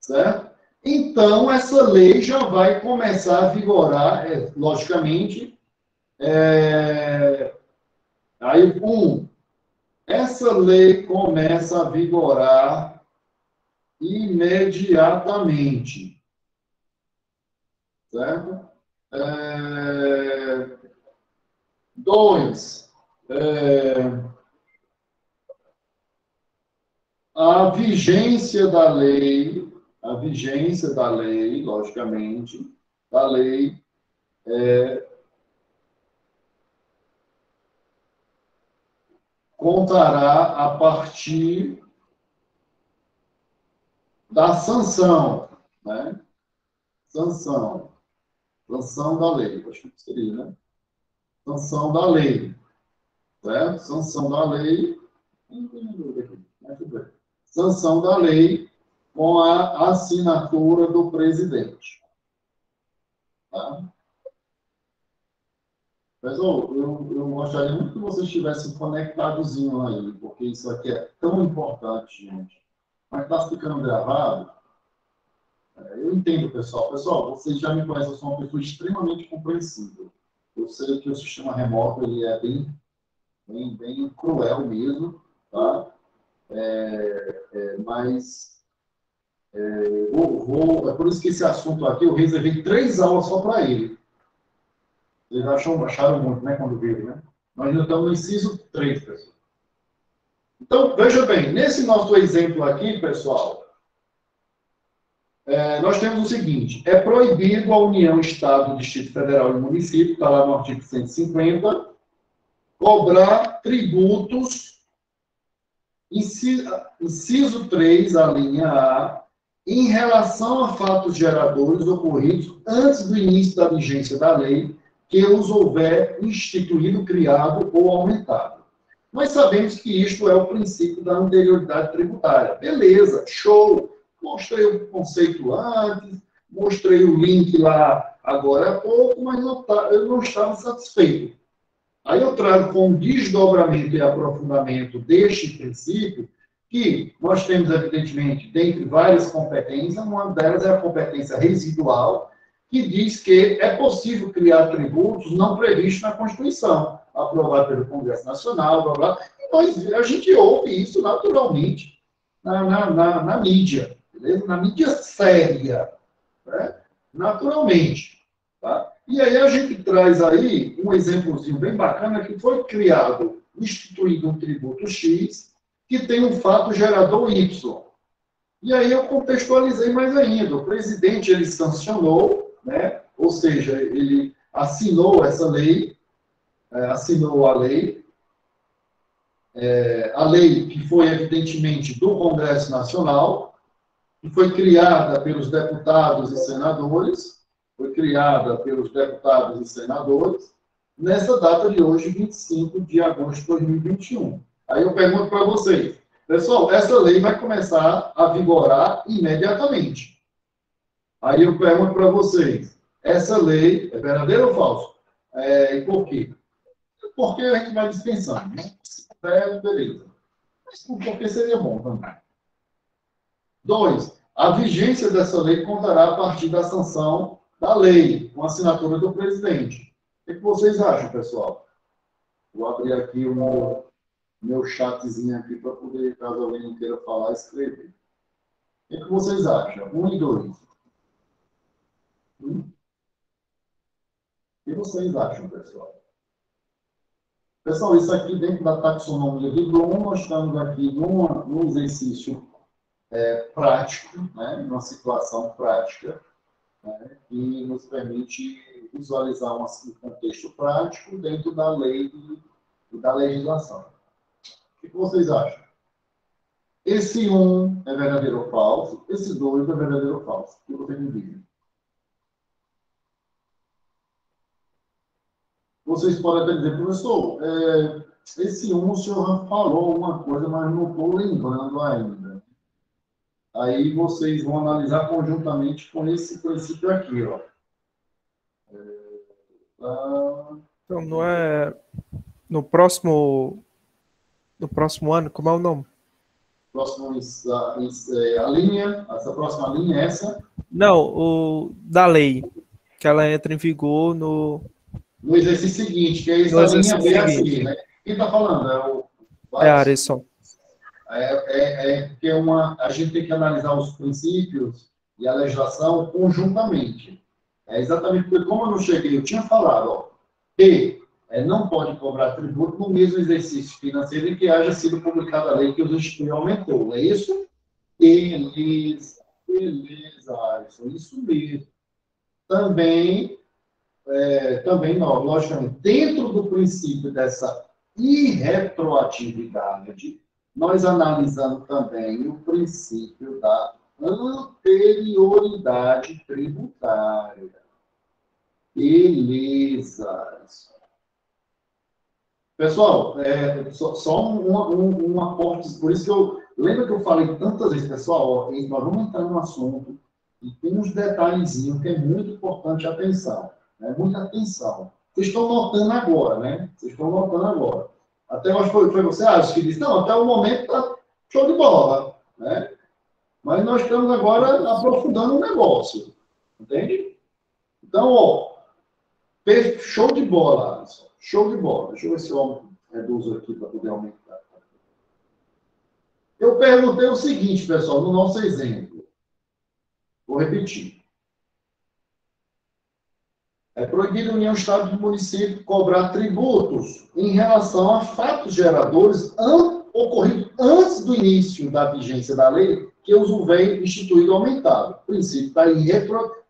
certo? Então, essa lei já vai começar a vigorar, logicamente, aí, essa lei começa a vigorar imediatamente, certo? Dois, a vigência da lei, logicamente, da lei contará a partir da sanção, né? Sanção da lei, acho que seria, né? Sanção da lei, certo? Sanção da lei, não tem dúvida aqui, mas tudo bem. Sanção da lei com a assinatura do presidente. Tá? Pessoal, eu gostaria muito que vocês estivessem conectadozinho aí, porque isso aqui é tão importante, gente. Mas está ficando gravado. Eu entendo, pessoal. Pessoal, vocês já me conhecem, eu sou uma pessoa extremamente compreensível. Eu sei que o sistema remoto ele é bem cruel mesmo, tá? Mas é por isso que esse assunto aqui eu reservei 3 aulas só para ele. Vocês acharam muito, né, quando viram, né? Nós ainda estamos no inciso 3, pessoal. Então, veja bem, nesse nosso exemplo aqui, pessoal, nós temos o seguinte: é proibido a União, Estado, Distrito Federal e Município, está lá no artigo 150, cobrar tributos, inciso 3, a linha A, em relação a fatos geradores ocorridos antes do início da vigência da lei, que os houver instituído, criado ou aumentado. Nós sabemos que isto é o princípio da anterioridade tributária. Beleza, show! Mostrei o conceito antes, mostrei o link lá agora há pouco, mas eu não estava satisfeito. Aí eu trago com um desdobramento e aprofundamento deste princípio, que nós temos, evidentemente, dentre várias competências, uma delas é a competência residual, que diz que é possível criar tributos não previstos na Constituição, aprovado pelo Congresso Nacional, blá, blá. A gente ouve isso naturalmente na mídia, beleza? Na mídia séria, né? Naturalmente. Tá? E aí a gente traz aí um exemplozinho bem bacana que foi criado, instituído um tributo X, que tem um fato gerador Y. E aí eu contextualizei mais ainda. O presidente, ele sancionou, né? Ou seja, ele assinou essa lei, assinou a lei que foi, evidentemente, do Congresso Nacional, que foi criada pelos deputados e senadores, nessa data de hoje, 25 de agosto de 2021. Aí eu pergunto para vocês, pessoal, essa lei vai começar a vigorar imediatamente. Aí eu pergunto para vocês, essa lei é verdadeira ou falsa? E por quê? Porque a gente vai dispensando, né? Beleza. Mas porque seria bom também. 2. A vigência dessa lei contará a partir da sanção da lei, com a assinatura do presidente. O que vocês acham, pessoal? Vou abrir aqui o meu chatzinho aqui para poder, caso alguém não queira falar, escrever. O que vocês acham? 1 e 2. O que vocês acham, pessoal? Pessoal, isso aqui dentro da taxonomia de Bloom, nós estamos aqui num exercício prático, né? Numa situação prática, né? Que nos permite visualizar um contexto prático dentro da lei e da legislação. O que vocês acham? Esse 1 é verdadeiro ou falso? Esse 2 é verdadeiro ou falso? O que vocês me dizem? Vocês podem até dizer, professor, esse 1 o senhor falou uma coisa, mas não estou lembrando ainda. Aí vocês vão analisar conjuntamente com esse princípio aqui, ó. Então, não é no próximo ano, como é o nome? A linha, essa próxima linha é essa? Não, o da lei, que ela entra em vigor no exercício seguinte, que é essa linha B aqui, né? Quem está falando? É a Arisson. Porque a gente tem que analisar os princípios e a legislação conjuntamente. É exatamente porque, como eu não cheguei, eu tinha falado, ó, que não pode cobrar tributo no mesmo exercício financeiro em que haja sido publicada a lei que os instituiu aumentou. É isso? Beleza, Alisson, isso mesmo. Também, logicamente, dentro do princípio dessa irretroatividade, nós analisamos também o princípio da Anterioridade tributária. Beleza. Pessoal, só um aporte, por isso que lembra que eu falei tantas vezes, pessoal, ó, nós vamos entrar no assunto e tem uns detalhezinhos que é muito importante atenção, né? Muita atenção. Vocês estão notando agora, né? Vocês estão notando agora. Até acho que foi você, acho que disse, não, até o momento está show de bola, né? Mas nós estamos agora aprofundando o negócio, entende? Então, ó, show de bola, Alisson. Show de bola. Deixa eu ver se eu reduzo aqui para poder aumentar. Eu perguntei o seguinte, pessoal, no nosso exemplo. Vou repetir. É proibido a União, Estado e município cobrar tributos em relação a fatos geradores ocorridos antes do início da vigência da lei, que os vem instituído ou aumentado. O princípio está aí,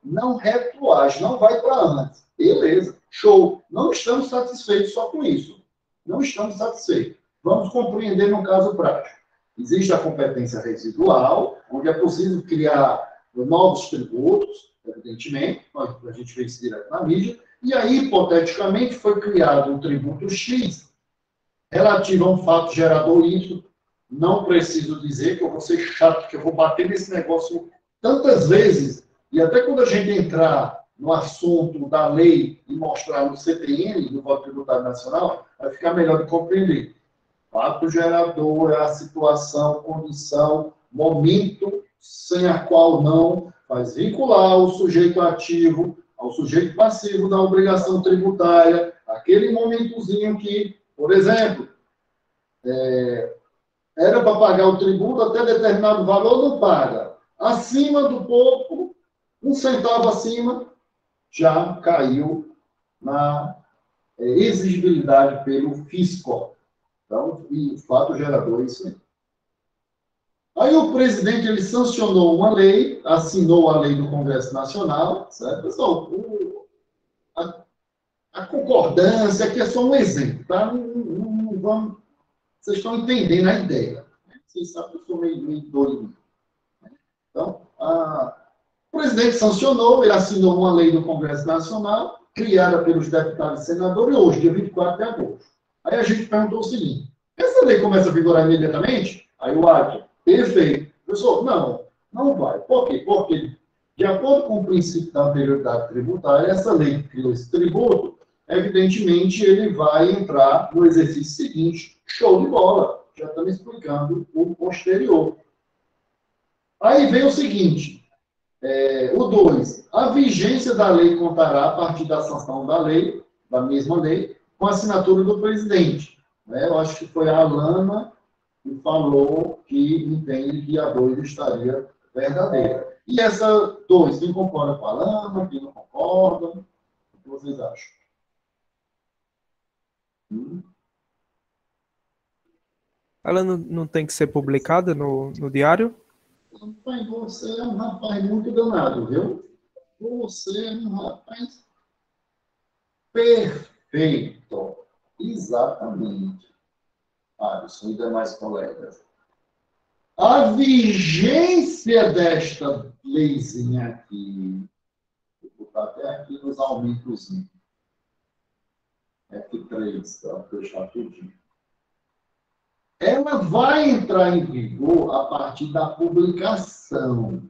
não retroage, não vai para antes. Beleza, show. Não estamos satisfeitos só com isso. Não estamos satisfeitos. Vamos compreender no caso prático. Existe a competência residual, onde é possível criar novos tributos, evidentemente, a gente vê isso direto na mídia, e aí, hipoteticamente, foi criado um tributo X relativo a um fato gerador Y. Não preciso dizer que eu vou ser chato, que eu vou bater nesse negócio tantas vezes, e até quando a gente entrar no assunto da lei e mostrar no CTN, do Código Tributário Nacional, vai ficar melhor de compreender. Fato gerador é a situação, condição, momento sem a qual não faz vincular o sujeito ativo ao sujeito passivo da obrigação tributária, aquele momentozinho que, por exemplo, era para pagar o tributo até determinado valor, não paga. Acima do pouco, 1 centavo acima, já caiu na exigibilidade pelo fisco. Então, o fato gerador é isso aí. Aí o presidente ele sancionou uma lei, assinou a lei do Congresso Nacional, certo? Pessoal, a concordância aqui é só um exemplo, tá? Não vamos, vocês estão entendendo a ideia. Vocês sabem que eu sou meio doido. Então, o presidente sancionou, ele assinou uma lei do Congresso Nacional, criada pelos deputados e senadores, hoje, dia 24 de agosto. Aí a gente perguntou o seguinte, essa lei começa a vigorar imediatamente? Aí o Acre, perfeito. Pessoal, não vai. Por quê? Porque, de acordo com o princípio da anterioridade tributária, essa lei que criou esse tributo, evidentemente, ele vai entrar no exercício seguinte, show de bola. Já estamos explicando o posterior. Aí vem o seguinte, o 2. A vigência da lei contará, a partir da sanção da lei, da mesma lei, com a assinatura do presidente. Eu acho que foi a Alana que falou que entende que a 2 estaria verdadeira. E essa 2, quem concorda com a Alana, quem não concorda? O que vocês acham? Ela não tem que ser publicada no diário? Rapaz, você é um rapaz muito danado, viu? Você é um rapaz perfeito. Exatamente. Alisson e demais colegas. A vigência desta leizinha aqui, vou botar até aqui nos aumentos, F3, para deixar tudinho. Ela vai entrar em vigor a partir da publicação.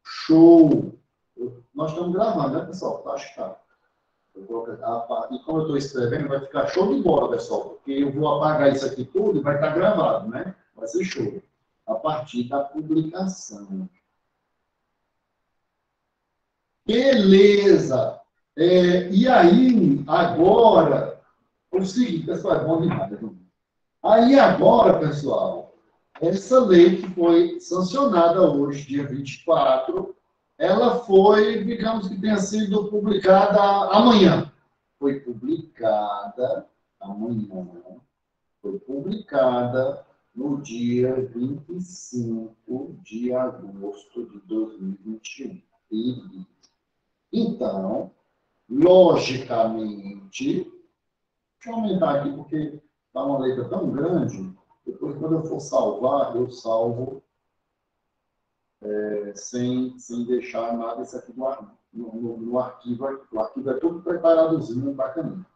Show! Nós estamos gravando, né, pessoal? Acho que tá. E como eu estou escrevendo, vai ficar show de bola, pessoal, porque eu vou apagar isso aqui tudo e vai estar gravado, né? Vai ser show. A partir da publicação. Beleza! E aí, agora, o seguinte, pessoal, é bom demais. Aí agora, pessoal, essa lei que foi sancionada hoje, dia 24, ela foi, digamos que tenha sido publicada amanhã. Foi publicada amanhã. Foi publicada no dia 25 de agosto de 2021. Então, logicamente, deixa eu aumentar aqui, porque está uma letra tão grande, depois, quando eu for salvar, eu salvo sem deixar nada isso aqui no arquivo. O arquivo é todo preparadozinho, bacaninho.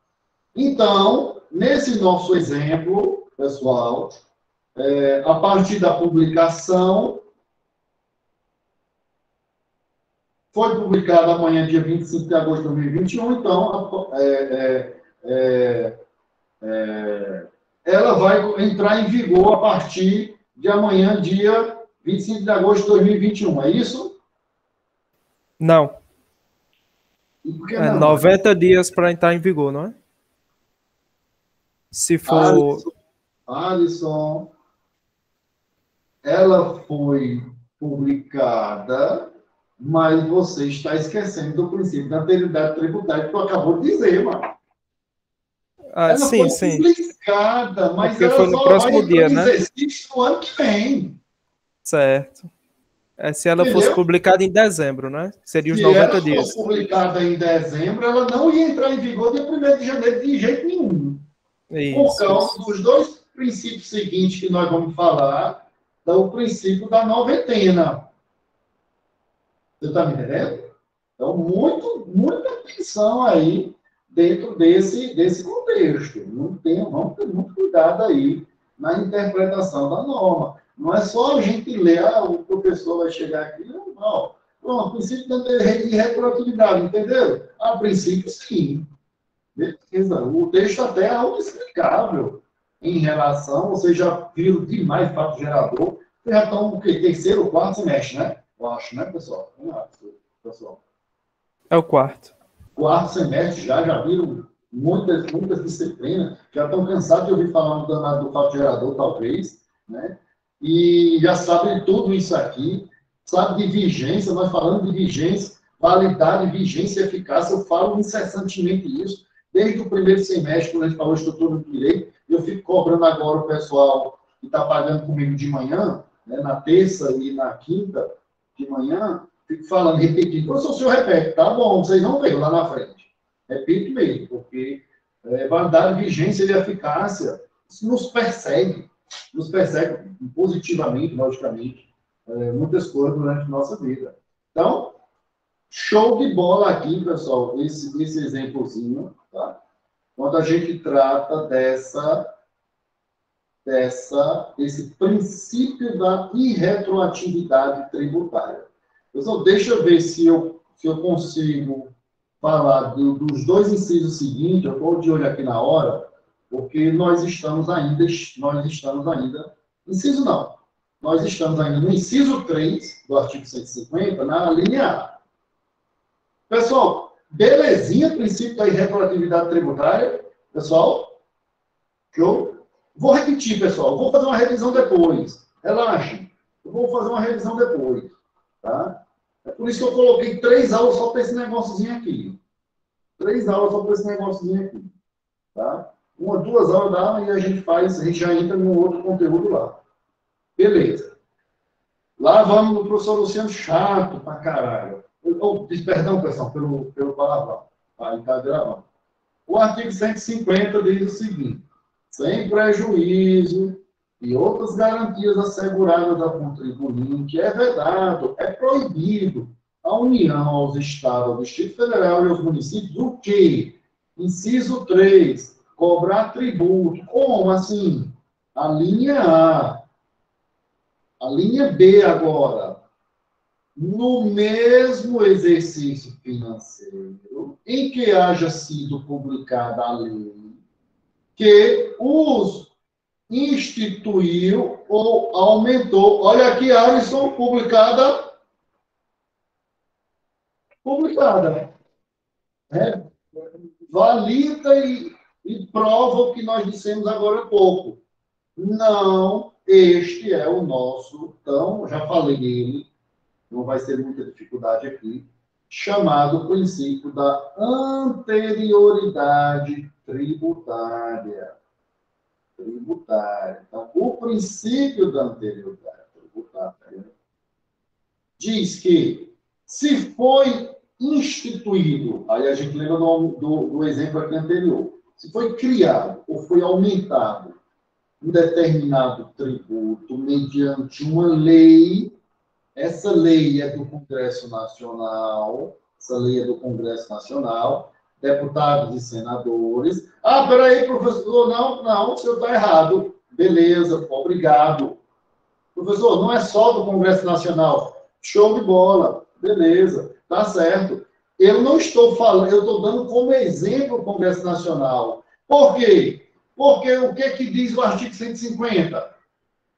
Então, nesse nosso exemplo, pessoal, a partir da publicação, foi publicada amanhã, dia 25 de agosto de 2021, então, ela vai entrar em vigor a partir de amanhã, dia 25 de agosto de 2021, é isso? Não. E por que É não? 90 dias para entrar em vigor, não é? Se for... Alisson, ela foi publicada, mas você está esquecendo do princípio da anterioridade tributária que tu acabou de dizer, mano. Ah, Ela sim, foi sim. publicada, mas Porque ela foi no só vai próximo entrar dia, em né? exercício no ano que vem. Certo. Se ela fosse Entendeu? publicada em dezembro, né? Seria os Se 90 ela dias. fosse publicada em dezembro, ela não ia entrar em vigor dia 1º de janeiro de jeito nenhum. Por Isso, causa isso. dos dois princípios seguintes que nós vamos falar, o princípio da noventena. Você está me entendendo? Então, muita atenção aí dentro desse contexto. Vamos ter muito cuidado aí na interpretação da norma. Não é só a gente ler, o professor vai chegar aqui, não. Pronto, princípio da retroatividade, entendeu? A princípio, sim. Beleza. O texto até é autoexplicável em relação, vocês já viram demais fato gerador, vocês já estão no terceiro, quarto semestre, né? Eu acho, né, pessoal? Vamos lá, pessoal. É o quarto. Quarto semestre já viram muitas disciplinas, já estão cansados de ouvir falar no danado do fato gerador, talvez, né? E já sabem tudo isso aqui, sabe de vigência, nós falamos de vigência, validade, vigência e eficácia, eu falo incessantemente isso, desde o primeiro semestre, quando a gente falou estrutura do direito, eu fico cobrando agora o pessoal que está pagando comigo de manhã, né, na terça e na quinta de manhã, fico falando, repetindo. Professor, o senhor repete, tá bom, vocês não veem lá na frente. Repito mesmo, porque validade, vigência e eficácia nos persegue positivamente, logicamente, muitas coisas durante a nossa vida. Então, show de bola aqui, pessoal, esse exemplozinho, tá? Quando a gente trata desse princípio da irretroatividade tributária. Pessoal, deixa eu ver se eu consigo falar dos dois incisos seguintes, eu estou de olho aqui na hora, porque nós estamos ainda, inciso não, nós estamos ainda no inciso 3 do artigo 150, na linha A. Pessoal, belezinha, princípio da irretroatividade tributária, pessoal? Show? Vou repetir, pessoal. Vou fazer uma revisão depois. Relaxem. Eu vou fazer uma revisão depois. Tá? É por isso que eu coloquei 3 aulas só para esse negóciozinho aqui. 3 aulas só para esse negóciozinho aqui. Tá? 1, 2 aulas dá e a gente já entra no outro conteúdo lá. Beleza. Lá vamos no professor Luciano chato pra caralho. Perdão, pessoal, pelo palavrão. Aí tá gravando. O artigo 150 diz o seguinte: sem prejuízo e outras garantias asseguradas ao contribuinte, é vedado, é proibido à União, aos Estados, ao Distrito Federal e aos municípios, o quê? Inciso 3, cobrar tributo. Como assim? A linha A. A linha B agora. No mesmo exercício financeiro em que haja sido publicada a lei que os instituiu ou aumentou. Olha aqui, Alisson, publicada. Valida e prova o que nós dissemos agora há pouco. Não, este é o nosso, então, já falei dele, não vai ser muita dificuldade aqui, chamado princípio da anterioridade tributária. Então, o princípio da anterioridade tributária diz que, se foi instituído, aí a gente lembra do exemplo aqui anterior, se foi criado ou foi aumentado um determinado tributo mediante uma lei, essa lei é do Congresso Nacional, deputados e senadores. Ah, peraí, professor, não, o senhor está errado. Beleza, obrigado. Professor, não é só do Congresso Nacional. Show de bola, beleza, tá certo. Eu não estou falando, eu estou dando como exemplo o Congresso Nacional. Por quê? Porque o que diz o artigo 150?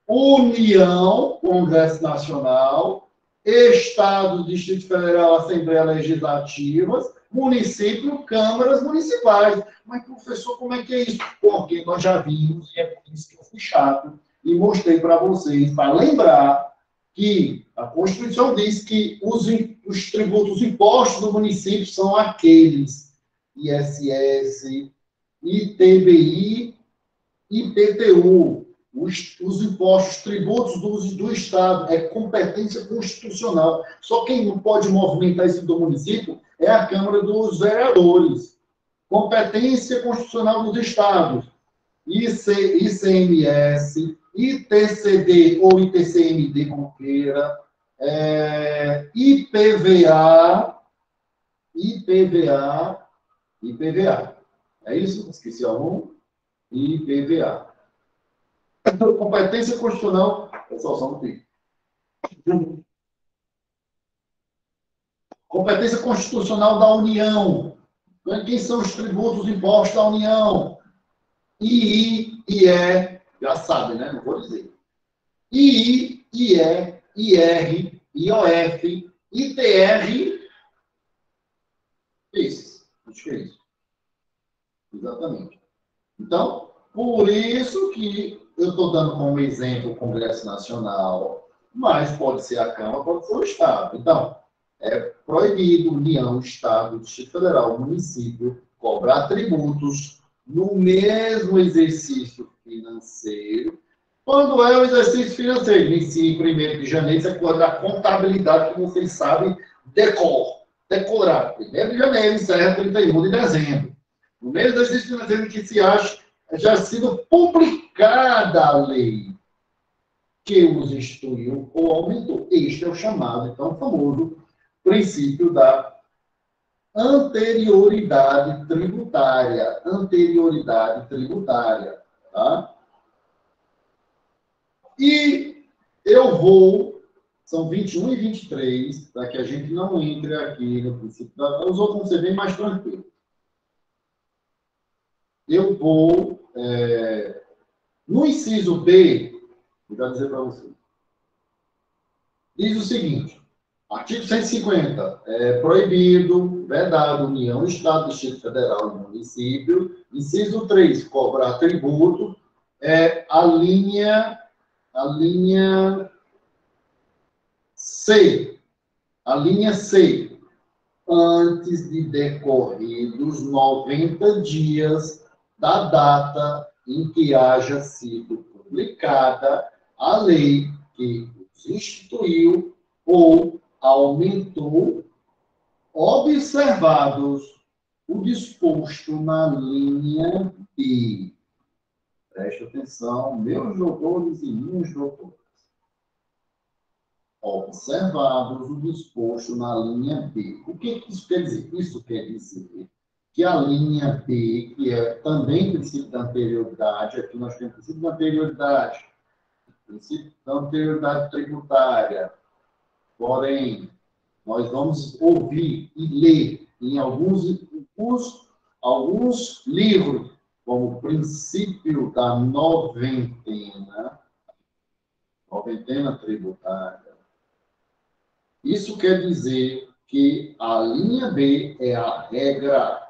União, Congresso Nacional, Estado, Distrito Federal, Assembleia Legislativas, município, câmaras municipais. Mas, professor, como é que é isso? Porque nós já vimos, e é por isso que eu fui chato, e mostrei para vocês, para lembrar que a Constituição diz que os tributos, os impostos do município são aqueles ISS, ITBI, IPTU, os impostos, tributos do Estado, é competência constitucional. Só quem não pode movimentar isso do município é a Câmara dos Vereadores. Competência constitucional dos Estados. ICMS, ITCD ou ITCMD, como queira, IPVA. É isso? Esqueci algum? IPVA. Competência constitucional. Pessoal, só um pouquinho. Competência constitucional da União. Quem são os tributos e impostos da União? II, IE, já sabe, né? Não vou dizer. II, IE, IR, IOF, ITR. Isso. Acho que é isso. Exatamente. Então, por isso que eu estou dando como exemplo o Congresso Nacional, mas pode ser a Câmara, pode ser o Estado. Então, é proibido União, Estado, Distrito Federal, município, cobrar tributos no mesmo exercício financeiro. Quando é o exercício financeiro? Inicia em 1º de janeiro, isso é coisa da contabilidade que vocês sabem decorar. 1º de janeiro, encerra 31 de dezembro. No mesmo exercício financeiro que se acha já sido publicada a lei que os instituiu ou aumentou. Este é o chamado, então, famoso princípio da anterioridade tributária. Tá? E eu vou, são 21 e 23, para que a gente não entre aqui no princípio da... Os outros vão ser bem mais tranquilos. Eu vou, no inciso B, vou dizer para vocês. Diz o seguinte, artigo 150, é proibido, vedado, União, Estado, Distrito Federal e município. Inciso 3, cobrar tributo. A linha C. A linha C. Antes de decorridos 90 dias da data em que haja sido publicada a lei que os instituiu ou aumentou, observados o disposto na linha B. Preste atenção, meus doutores e minhas doutoras. Observados o disposto na linha B. O que isso quer dizer? Isso quer dizer que a linha B, que é também princípio da anterioridade, aqui nós temos princípio da anterioridade tributária, porém, nós vamos ouvir e ler em alguns livros, como o princípio da noventena tributária. Isso quer dizer que a linha B é a regra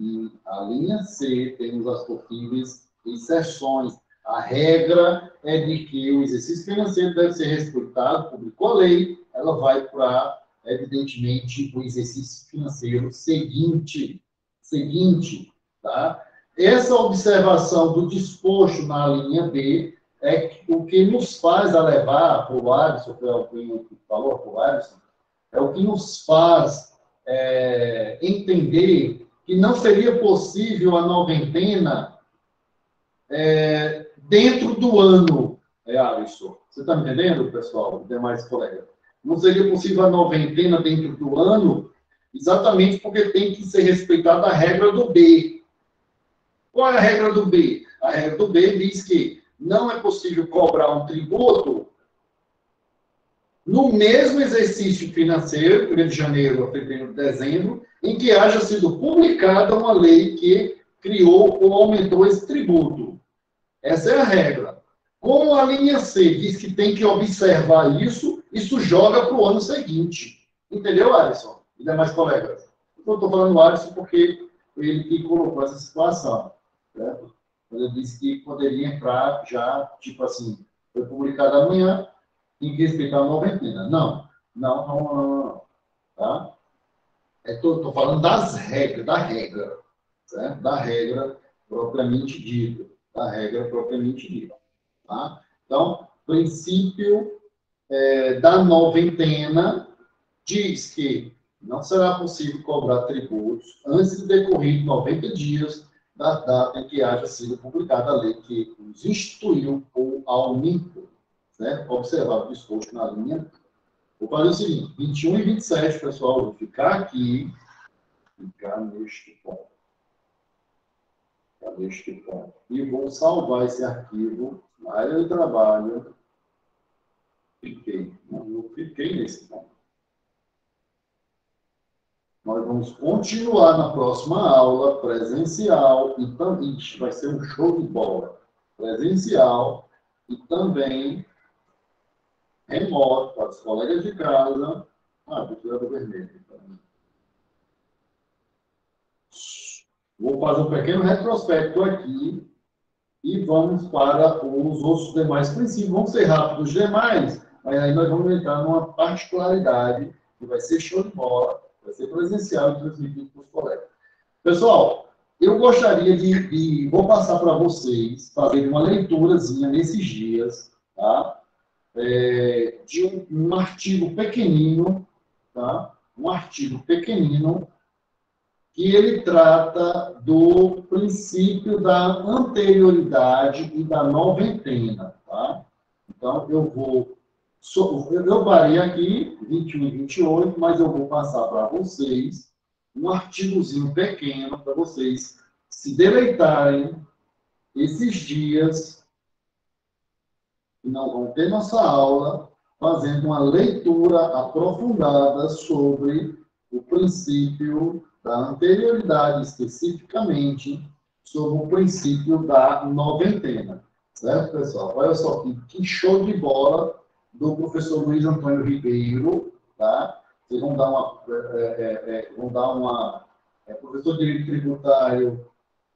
e a linha C temos as possíveis exceções. A regra é de que o exercício financeiro deve ser respeitado, publicou a lei, ela vai para, evidentemente, o exercício financeiro seguinte, tá? Essa observação do disposto na linha B é o que nos faz a levar, por o Alisson, foi o que falou, por o Alisson, é o que nos faz entender que não seria possível a noventena dentro do ano, Alisson. Você está me entendendo, pessoal? Demais colegas. Não seria possível a noventena dentro do ano, exatamente porque tem que ser respeitada a regra do B. Qual é a regra do B? A regra do B diz que não é possível cobrar um tributo no mesmo exercício financeiro, 1º de janeiro a fevereiro, dezembro, em que haja sido publicada uma lei que criou ou aumentou esse tributo. Essa é a regra. Como a linha C diz que tem que observar isso, isso joga para o ano seguinte. Entendeu, Alisson? E demais colegas? Eu estou falando Alisson porque ele que colocou essa situação. Certo? Ele disse que poderia entrar já, tipo assim, foi publicado amanhã, tem que respeitar a noventena. Não. Tá? Estou falando das regras, da regra. Certo? Da regra propriamente dita. Da regra propriamente dita. Tá? Então, princípio da noventena diz que não será possível cobrar tributos antes de decorrer 90 dias da data em que haja sido publicada a lei que os instituiu ou aumentou. Certo? Observar o disposto na linha. Vou fazer o seguinte, 21 e 27, pessoal, vou ficar aqui, ficar neste ponto. E vou salvar esse arquivo na área de trabalho. Fiquei nesse ponto. Nós vamos continuar na próxima aula presencial e também vai ser um show de bola. Presencial e também remoto para os colegas de casa. Vou tirar do vermelho. Vou fazer um pequeno retrospecto aqui e vamos para os outros demais princípios. Vamos ser rápidos os demais, mas aí nós vamos entrar numa particularidade que vai ser show de bola, vai ser presencial e transmitido para os colegas. Pessoal, eu gostaria vou passar para vocês, fazer uma leiturazinha nesses dias, tá? De um artigo pequenino, tá? Um artigo pequenino que ele trata do princípio da anterioridade e da noventena, tá? Então, eu parei aqui, 21 e 28, mas eu vou passar para vocês um artigozinho pequeno para vocês se deleitarem esses dias, que não vão ter nossa aula, fazendo uma leitura aprofundada sobre o princípio da anterioridade, especificamente, sobre o princípio da noventena. Certo, pessoal? Olha só que show de bola do professor Luiz Antônio Ribeiro, tá? Vocês vão dar uma professor de Direito Tributário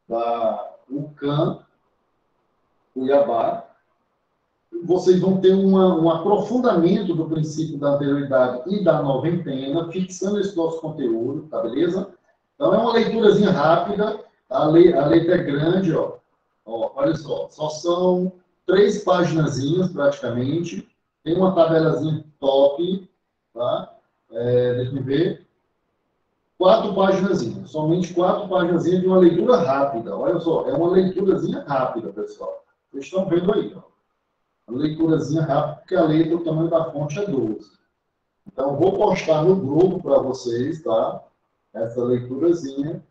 da UCAM, Cuiabá. Vocês vão ter um aprofundamento do princípio da anterioridade e da noventena, fixando esse nosso conteúdo, tá beleza? Então, é uma leiturazinha rápida, a letra é grande, ó. Olha só são 3 paginazinhas, praticamente, tem uma tabelazinha top, tá? Deixa eu ver. 4 paginazinhas, somente 4 paginazinhas de uma leitura rápida, olha só, é uma leiturazinha rápida, pessoal. Vocês estão vendo aí, ó. Uma leiturazinha rápida, porque a letra, o tamanho da fonte é 12. Então, eu vou postar no grupo para vocês, tá? Essa leiturazinha,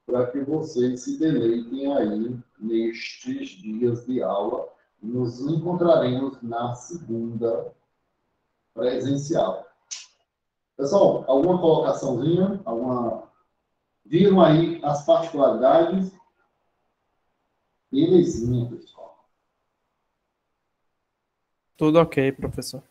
para que vocês se deleitem aí nestes dias de aula. Nos encontraremos na segunda presencial. Pessoal, alguma colocaçãozinha? Viram aí as particularidades? Belezinha, pessoal. Tudo ok, professor.